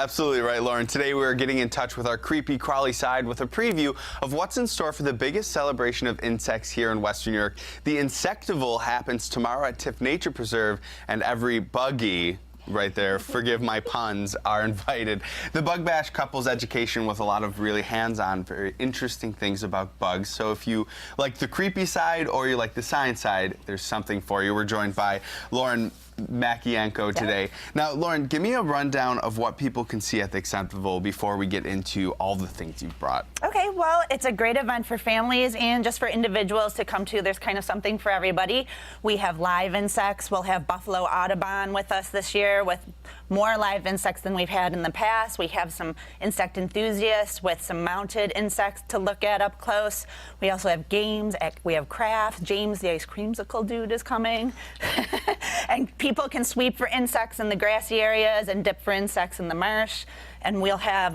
Absolutely right, Lauren. Today we're getting in touch with our creepy crawly side with a preview of what's in store for the biggest celebration of insects here in Western New York. The Insectival happens tomorrow at Tiff Nature Preserve, and every buggy right there, forgive my puns, are invited. The Bug Bash couples education with a lot of really hands-on, very interesting things about bugs. So if you like the creepy side or you like the science side, there's something for you. We're joined by Lauren Makienko today. Now, Lauren, give me a rundown of what people can see at the Insectival before we get into all the things you've brought. Okay, well, it's a great event for families and just for individuals to come to. There's kind of something for everybody. We have live insects. We'll have Buffalo Audubon with us this year with more live insects than we've had in the past. We have some insect enthusiasts with some mounted insects to look at up close. We also have games. We have crafts. James the ice creamsicle dude is coming. And people can sweep for insects in the grassy areas and dip for insects in the marsh. And we'll have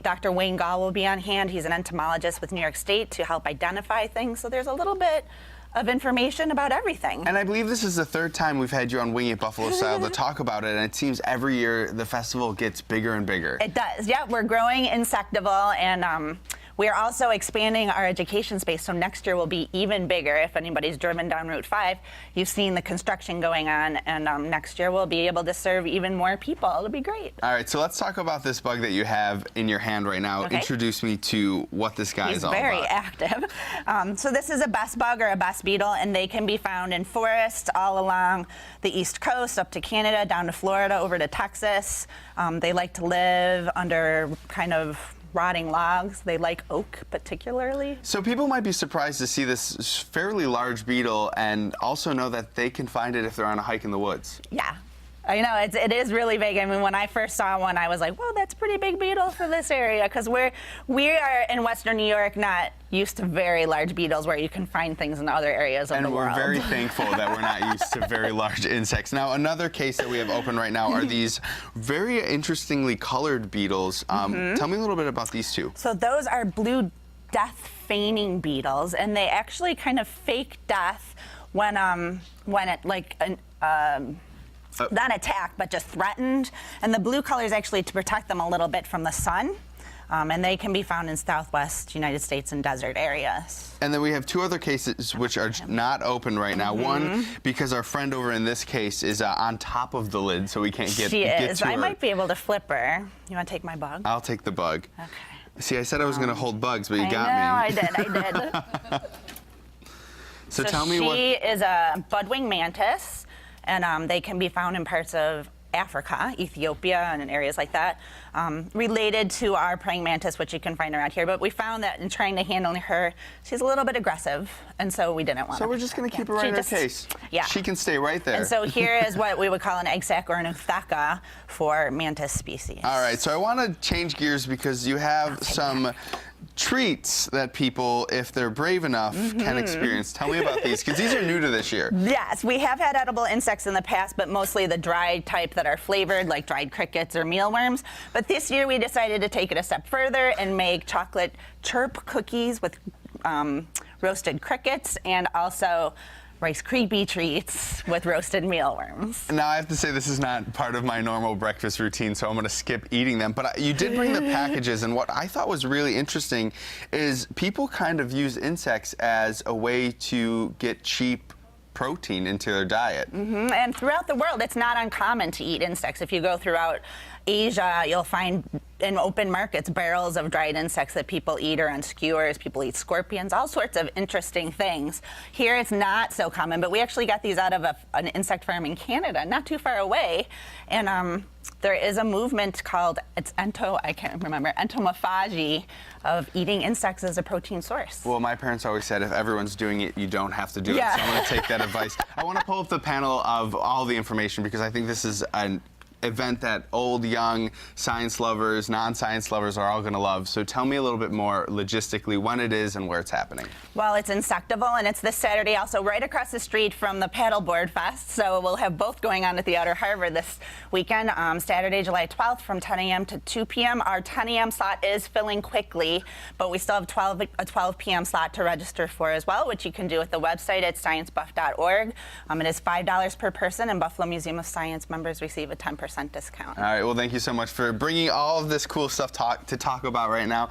Dr. Wayne Gall will be on hand. He's an entomologist with New York State to help identify things. So there's a little bit of information about everything. And I believe this is the third time we've had you on Wing It Buffalo Style to talk about it, and it seems every year the festival gets bigger and bigger. It does, yeah. We're growing Insectival, and we are also expanding our education space, so next year will be even bigger. If anybody's driven down Route 5, you've seen the construction going on, and next year we'll be able to serve even more people. It'll be great. All right, so let's talk about this bug that you have in your hand right now. Okay. Introduce me to what this guy is all about. He's very active. So this is a best bug or a best beetle, and they can be found in forests all along the East Coast, up to Canada, down to Florida, over to Texas. They like to live under kind of rotting logs. They like oak particularly. So people might be surprised to see this fairly large beetle and also know that they can find it if they're on a hike in the woods. Yeah. I know, it is really big. I mean, when I first saw one, I was like, well, that's a pretty big beetle for this area, because we are in Western New York not used to very large beetles where you can find things in other areas of the world. And we're very thankful that we're not used to very large insects. Now, another case that we have open right now are these very interestingly colored beetles. Tell me a little bit about these two. So those are blue death feigning beetles, and they actually kind of fake death when it like not attacked, but just threatened. And the blue color is actually to protect them a little bit from the sun. And they can be found in Southwest United States and desert areas. And then we have two other cases which are not open right now. One, because our friend over in this case is on top of the lid, so we can't get to her. I might be able to flip her. You want to take my bug? I'll take the bug. Okay. See, I said I was going to hold bugs, but you got me. I did. So tell me what... She is a budwing mantis, and they can be found in parts of Africa, Ethiopia, and in areas like that, related to our praying mantis, which you can find around here. But we found that in trying to handle her, she's a little bit aggressive, and so we didn't want to. So we're just going to keep her right in her case. Yeah. She can stay right there. And so here is what we would call an egg sac or an uthaka for mantis species. All right, so I want to change gears because you have some treats that people, if they're brave enough, can experience. Tell me about these, because these are new to this year. Yes, we have had edible insects in the past, but mostly the dried type that are flavored, like dried crickets or mealworms. But this year we decided to take it a step further and make chocolate chirp cookies with roasted crickets and also Rice Krispie treats with roasted mealworms. Now, I have to say this is not part of my normal breakfast routine, so I'm going to skip eating them. But you did bring the packages, and what I thought was really interesting is people kind of use insects as a way to get cheap protein into their diet. And throughout the world, it's not uncommon to eat insects. If you go throughout Asia, you'll find in open markets barrels of dried insects that people eat, or on skewers. People eat scorpions, all sorts of interesting things. Here it's not so common, but we actually got these out of an insect farm in Canada, not too far away. And there is a movement called, I can't remember, entomophagy, of eating insects as a protein source. Well, my parents always said if everyone's doing it, you don't have to do it. So I'm going to take that advice. I want to pull up the panel of all the information because I think this is an event that old, young, science lovers, non-science lovers are all going to love. So tell me a little bit more logistically when it is and where it's happening. Well, it's Insectival, and it's this Saturday, also right across the street from the Paddleboard Fest. So we'll have both going on at the Outer Harbor this weekend, Saturday, July 12th from 10 a.m. to 2 p.m. Our 10 a.m. slot is filling quickly, but we still have a 12 p.m. slot to register for as well, which you can do at the website at sciencebuff.org. It is $5 per person, and Buffalo Museum of Science members receive a 10% 10% discount. All right, well, thank you so much for bringing all of this cool stuff to talk about right now.